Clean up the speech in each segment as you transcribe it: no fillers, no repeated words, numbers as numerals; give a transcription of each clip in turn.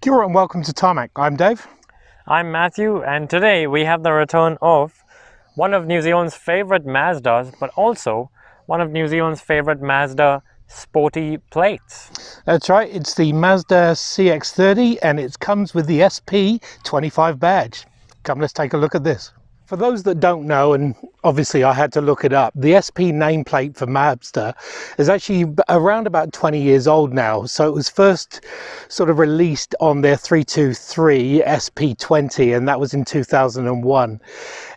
Kia ora and welcome to Tarmac. I'm Dave. I'm Matthew, and today we have the return of one of New Zealand's favorite Mazdas, but also one of New Zealand's favorite Mazda sporty plates. That's right, it's the Mazda CX-30 and it comes with the SP25 badge. Come, let's take a look at this. For those that don't know, and obviously I had to look it up, the SP nameplate for Mazda is actually around about 20 years old now. So it was first sort of released on their 323 SP20, and that was in 2001.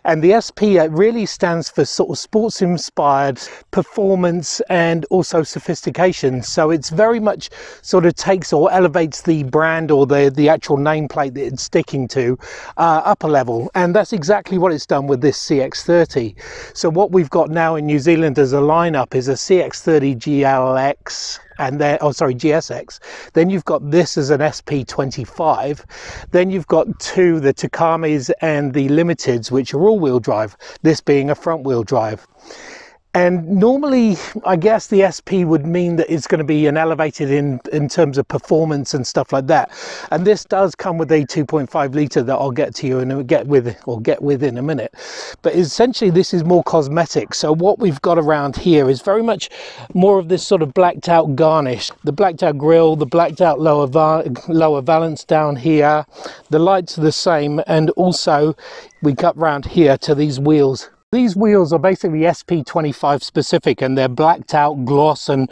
And the SP really stands for sort of sports inspired performance and also sophistication. So it's very much sort of takes or elevates the brand or the actual nameplate that it's sticking to up a level. And that's exactly what it's done with this CX-30. So what we've got now in New Zealand as a lineup is a CX-30 GLX and then, GSX. Then you've got this as an SP25. Then you've got the Takamis and the Limiteds, which are all-wheel drive, this being a front-wheel drive. And normally, I guess the SP would mean that it's going to be an elevated in terms of performance and stuff like that. And this does come with a 2.5 litre that I'll get to you and get with in a minute. But essentially, this is more cosmetic. So what we've got around here is very much more of this sort of blacked out garnish. The blacked out grille, the blacked out lower valance down here. The lights are the same, and also we cut round here to these wheels. These wheels are basically SP25 specific, and they're blacked out gloss and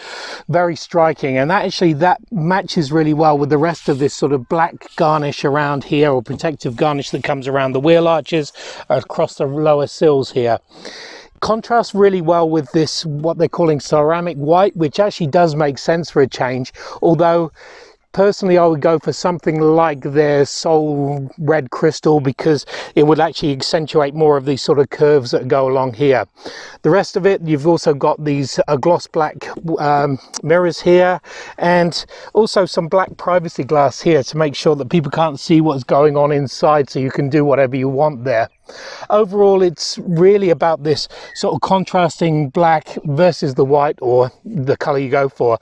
very striking, and that matches really well with the rest of this sort of black garnish around here, or protective garnish that comes around the wheel arches across the lower sills here. Contrasts really well with this, what they're calling ceramic white, which actually does make sense for a change, although personally, I would go for something like their Soul Red Crystal, because it would actually accentuate more of these sort of curves that go along here. The rest of it, you've also got these gloss black mirrors here, and also some black privacy glass here to make sure that people can't see what's going on inside, so you can do whatever you want there. Overall, it's really about this sort of contrasting black versus the white, or the color you go for.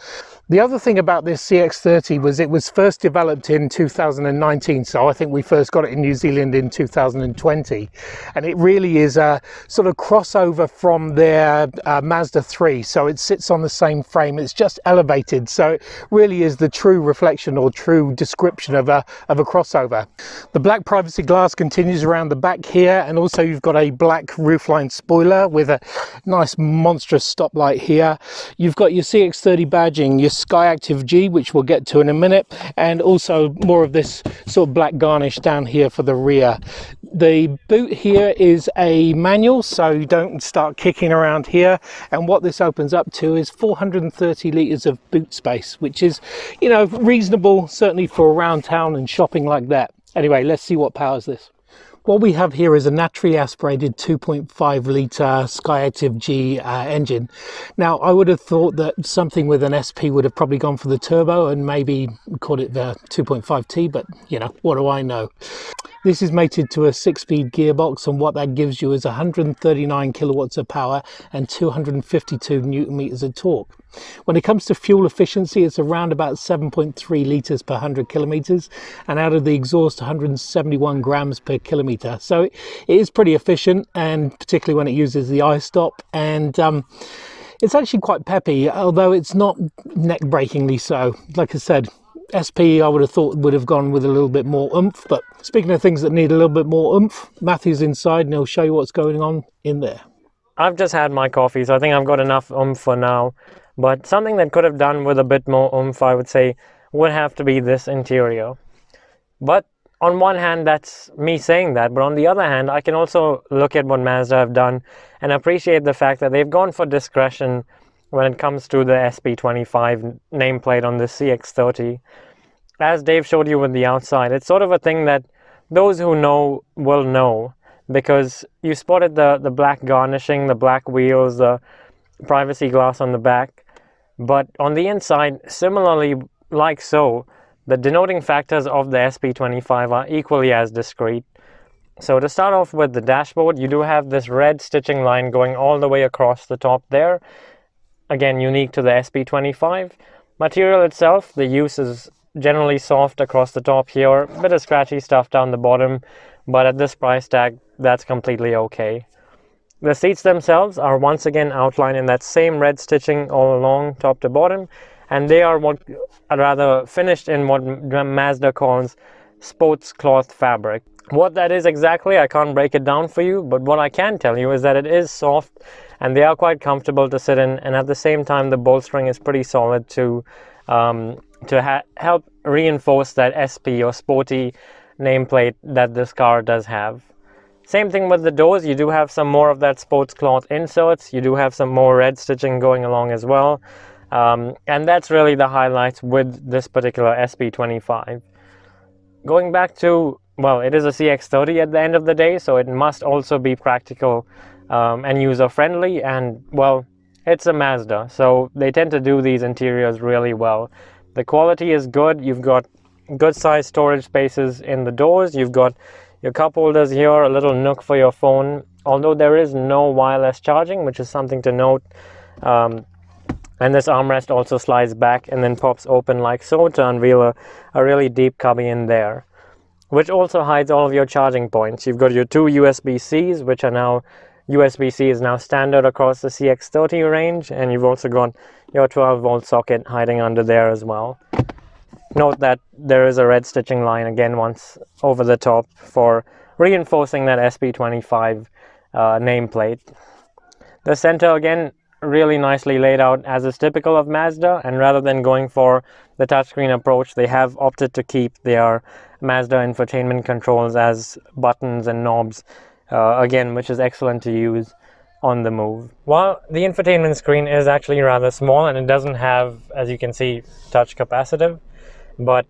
The other thing about this CX-30 was it was first developed in 2019, so I think we first got it in New Zealand in 2020, and it really is a sort of crossover from their Mazda 3, so it sits on the same frame, it's just elevated, so it really is the true reflection or true description of a crossover. The black privacy glass continues around the back here, and also you've got a black roofline spoiler with a nice monstrous stoplight here. You've got your CX-30 badging, your Sky Active G, which we'll get to in a minute, and also more of this sort of black garnish down here for the rear. The boot here is a manual, so you don't start kicking around here, and what this opens up to is 430 litres of boot space, which is, you know, reasonable, certainly for around town and shopping like that. Anyway, let's see what powers this. What we have here is a naturally aspirated 2.5 litre Sky Active G engine. Now, I would have thought that something with an SP would have probably gone for the turbo and maybe called it the 2.5T, but you know, what do I know? This is mated to a 6-speed gearbox, and what that gives you is 139 kilowatts of power and 252 newton meters of torque. When it comes to fuel efficiency, it's around about 7.3 litres per 100 kilometres, and out of the exhaust 171 grams per kilometre. So it is pretty efficient, and particularly when it uses the i-stop, and it's actually quite peppy, although it's not neck-breakingly so. Like I said, SP I would have thought would have gone with a little bit more oomph, but speaking of things that need a little bit more oomph, Matthew's inside and he'll show you what's going on in there. I've just had my coffee, so I think I've got enough oomph for now. But something that could have done with a bit more oomph, I would say, would have to be this interior. But on one hand, that's me saying that, but on the other hand, I can also look at what Mazda have done and appreciate the fact that they've gone for discretion when it comes to the SP25 nameplate on the CX-30. As Dave showed you with the outside, it's sort of a thing that those who know will know, because you spotted the black garnishing, the black wheels, the privacy glass on the back. But on the inside, similarly like so, the denoting factors of the SP25 are equally as discreet. So to start off with the dashboard, you do have this red stitching line going all the way across the top there. Again, unique to the SP25. Material itself, the use is generally soft across the top here, a bit of scratchy stuff down the bottom, but at this price tag, that's completely okay. The seats themselves are once again outlined in that same red stitching all along, top to bottom, and they are finished in what Mazda calls sports cloth fabric. What that is exactly, I can't break it down for you, but what I can tell you is that it is soft and they are quite comfortable to sit in, and at the same time the bolstering is pretty solid to help reinforce that SP or sporty nameplate that this car does have. Same thing with the doors, you do have some more of that sports cloth inserts, you do have some more red stitching going along as well, and that's really the highlights with this particular SP25. Going back to, well, it is a CX-30 at the end of the day, so it must also be practical and user-friendly, and, well, it's a Mazda, so they tend to do these interiors really well. The quality is good, you've got good sized storage spaces in the doors, you've got your cup holders here, a little nook for your phone, although there is no wireless charging, which is something to note. And this armrest also slides back and then pops open like so to unveil a really deep cubby in there, which also hides all of your charging points. You've got your two USB-Cs, which are now, USB-C is now standard across the CX-30 range, and you've also got your 12-volt socket hiding under there as well. Note that there is a red stitching line again once over the top for reinforcing that SP25 nameplate. The center again, really nicely laid out as is typical of Mazda, and rather than going for the touchscreen approach, they have opted to keep their Mazda infotainment controls as buttons and knobs, again, which is excellent to use on the move. While the infotainment screen is actually rather small and it doesn't have, as you can see, touch capacitive, but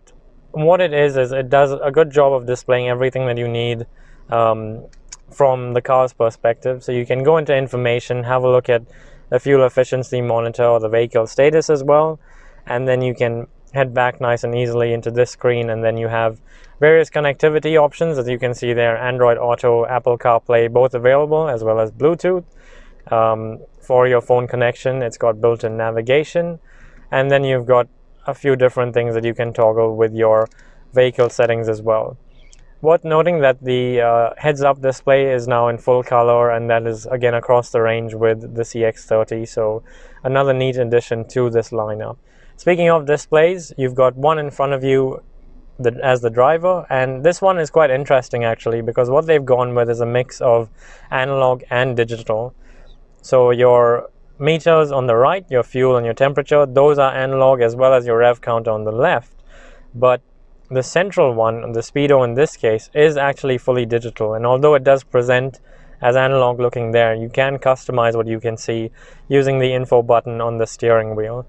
what it is it does a good job of displaying everything that you need from the car's perspective. So you can go into information, have a look at the fuel efficiency monitor or the vehicle status as well, and then you can head back nice and easily into this screen, and then you have various connectivity options. As you can see there, Android Auto, Apple CarPlay, both available, as well as Bluetooth. For your phone connection, it's got built-in navigation, and then you've got a few different things that you can toggle with your vehicle settings as well. Worth noting that the heads-up display is now in full color, and that is again across the range with the CX-30, so another neat addition to this lineup. Speaking of displays, you've got one in front of you as the driver, and this one is quite interesting actually, because what they've gone with is a mix of analog and digital. So your meters on the right, your fuel and your temperature, those are analog, as well as your rev count on the left, but the central one, the speedo in this case, is actually fully digital, and although it does present as analog looking there, you can customize what you can see using the info button on the steering wheel.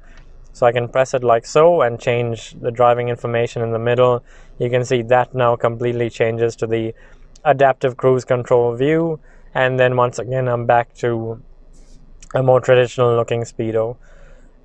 So I can press it like so and change the driving information in the middle. You can see that now completely changes to the adaptive cruise control view, and then once again I'm back to a more traditional looking speedo.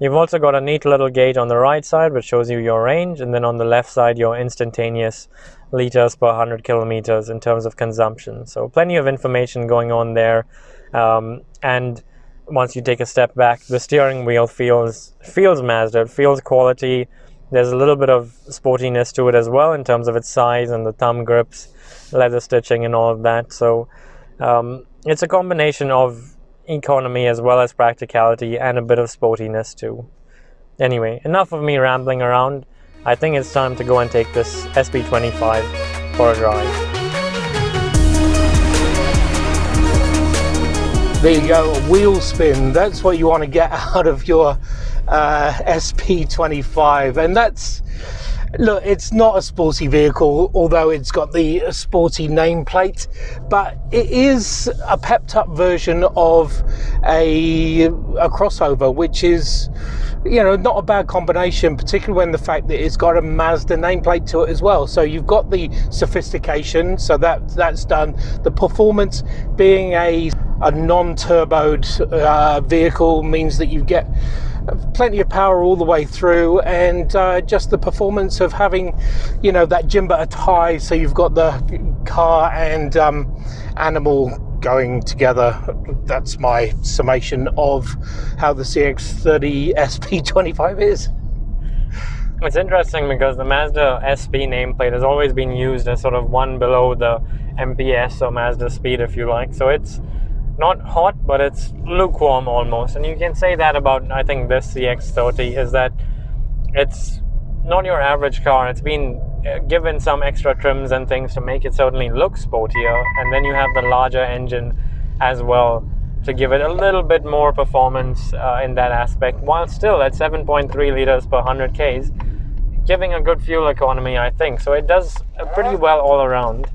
You've also got a neat little gauge on the right side which shows you your range, and then on the left side your instantaneous liters per 100 kilometers in terms of consumption. So plenty of information going on there, and once you take a step back, the steering wheel feels Mazda, it feels quality. There's a little bit of sportiness to it as well in terms of its size and the thumb grips, leather stitching and all of that. So it's a combination of economy as well as practicality and a bit of sportiness too. Anyway, enough of me rambling around. I think it's time to go and take this SP25 for a drive. There you go, a wheel spin. That's what you want to get out of your SP25, and that's, look, it's not a sporty vehicle, although it's got the sporty nameplate, but it is a pepped up version of a crossover, which is, you know, not a bad combination, particularly when the fact that it's got a Mazda nameplate to it as well. So you've got the sophistication, so that's done. The performance, being a non-turboed vehicle, means that you get plenty of power all the way through, and just the performance of having, you know, that Jimba tie, so you've got the car and animal going together. That's my summation of how the CX-30 SP25 is. It's interesting because the Mazda SP nameplate has always been used as sort of one below the MPS or Mazda speed, if you like. So it's not hot, but it's lukewarm almost. And you can say that about, I think, this CX-30, is that it's not your average car. It's been given some extra trims and things to make it certainly look sportier. And then you have the larger engine as well to give it a little bit more performance in that aspect, while still at 7.3 liters per 100 Ks, giving a good fuel economy, I think. So it does pretty well all around.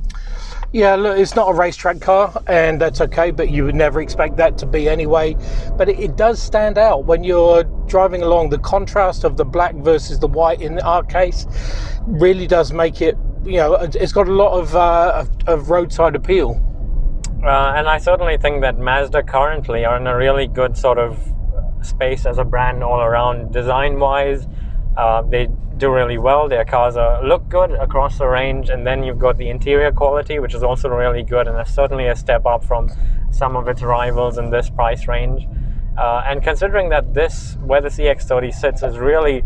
Yeah, look, it's not a racetrack car, and that's okay, but you would never expect that to be anyway. But it does stand out when you're driving along. The contrast of the black versus the white in our case really does make it, you know, it's got a lot of roadside appeal. And I certainly think that Mazda currently are in a really good sort of space as a brand all around. Design-wise, they do really well. Their cars look good across the range, and then you've got the interior quality, which is also really good, and it's certainly a step up from some of its rivals in this price range. And considering that this, where the CX-30 sits, is really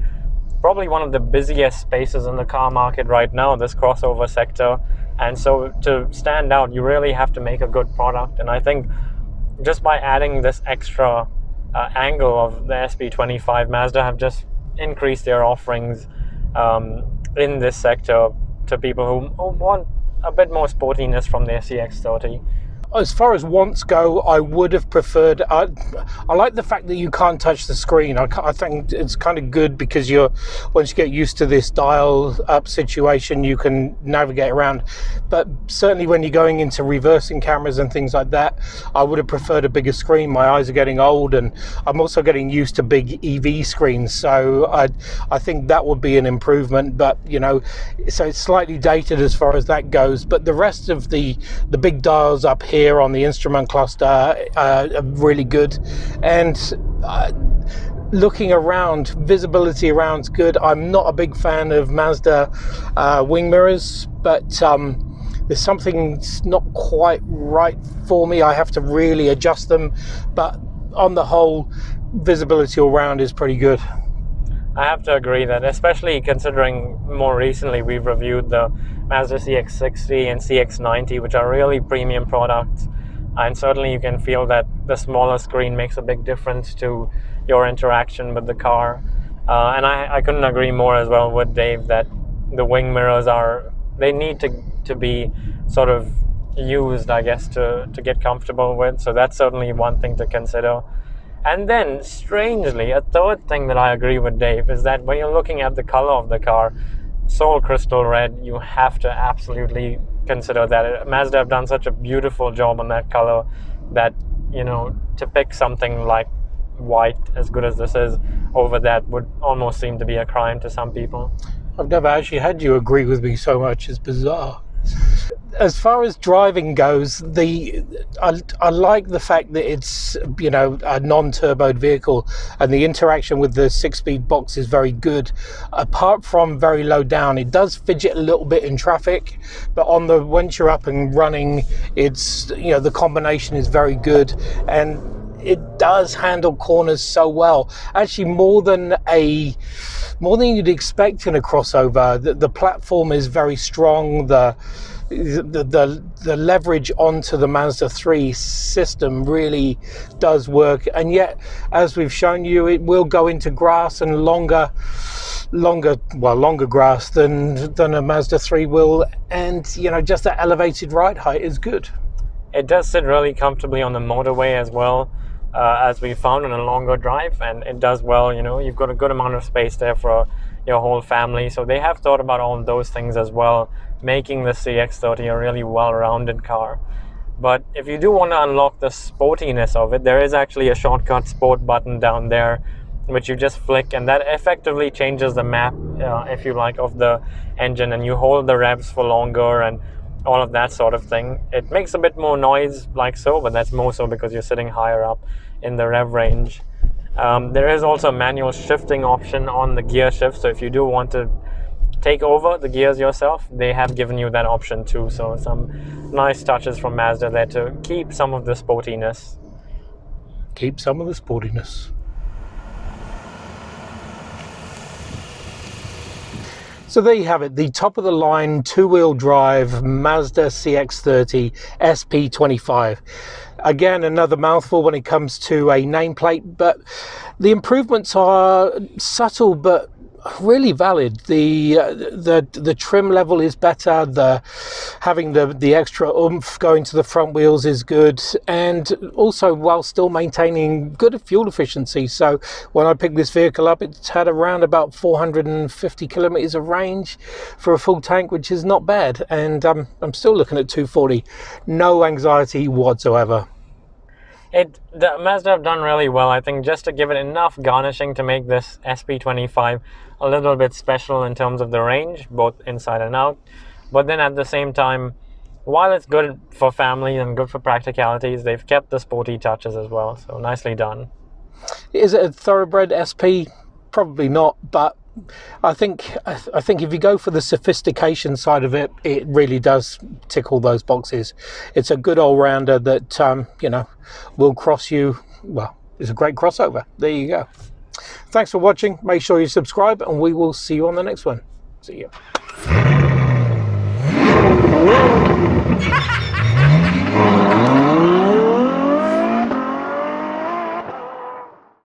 probably one of the busiest spaces in the car market right now, this crossover sector. And so to stand out, you really have to make a good product. And I think just by adding this extra angle of the SP25, Mazda have just increased their offerings in this sector to people who want a bit more sportiness from their CX-30. As far as wants go, I would have preferred, I like the fact that you can't touch the screen. I think it's kind of good because once you get used to this dial up situation, you can navigate around. But certainly when you're going into reversing cameras and things like that, I would have preferred a bigger screen. My eyes are getting old, and I'm also getting used to big EV screens. So I think that would be an improvement, but you know, so it's slightly dated as far as that goes. But the rest of the big dials up here on the instrument cluster are really good, and looking around, visibility around's good. I'm not a big fan of Mazda wing mirrors, but there's something not quite right for me. I have to really adjust them, but on the whole, visibility all around is pretty good. I have to agree that, especially considering more recently we've reviewed the Mazda CX-60 and CX-90, which are really premium products, and certainly you can feel that the smaller screen makes a big difference to your interaction with the car. And I couldn't agree more as well with Dave that the wing mirrors they need to be sort of used, I guess, to get comfortable with. So that's certainly one thing to consider. And then, strangely, a third thing that I agree with Dave is that when you're looking at the color of the car, Soul Crystal Red, you have to absolutely consider that. Mazda have done such a beautiful job on that color that, you know, to pick something like white, as good as this is, over that would almost seem to be a crime to some people. I've never actually had you agree with me so much. It's bizarre. As far as driving goes, I like the fact that it's, you know, a non-turboed vehicle, and the interaction with the 6-speed box is very good. Apart from very low down, it does fidget a little bit in traffic, but once you're up and running, it's, you know, the combination is very good, and it does handle corners so well. Actually, more than you'd expect in a crossover. The platform is very strong. The leverage onto the Mazda 3 system really does work, and yet, as we've shown you, it will go into grass and longer grass than a Mazda 3 will, and you know, just that elevated ride height is good. It does sit really comfortably on the motorway as well, as we found on a longer drive, and it does well. You know, you've got a good amount of space there for your whole family, so they have thought about all those things as well, making the CX-30 a really well-rounded car. But if you do want to unlock the sportiness of it, there is actually a shortcut sport button down there, which you just flick, and that effectively changes the map, if you like, of the engine, and you hold the revs for longer and all of that sort of thing. It makes a bit more noise like so, but that's more so because you're sitting higher up in the rev range. There is also a manual shifting option on the gear shift, so if you do want to take over the gears yourself, they have given you that option too. So some nice touches from Mazda there to keep some of the sportiness. Keep some of the sportiness. So there you have it, the top of the line two-wheel drive Mazda CX-30 SP25. Again, another mouthful when it comes to a nameplate, but the improvements are subtle but really valid. The trim level is better, having the extra oomph going to the front wheels is good, and also while still maintaining good fuel efficiency. So when I picked this vehicle up, it's had around about 450 kilometers of range for a full tank, which is not bad, and I'm still looking at 240. No anxiety whatsoever. The Mazda have done really well, I think, just to give it enough garnishing to make this SP25 a little bit special in terms of the range, both inside and out. But then at the same time, while it's good for family and good for practicalities, they've kept the sporty touches as well. So nicely done. Is it a thoroughbred SP? Probably not, but I think if you go for the sophistication side of it, it really does tick all those boxes. It's a good all-rounder that you know, will cross you. Well, it's a great crossover. There you go. Thanks for watching. Make sure you subscribe, and we will see you on the next one. See you.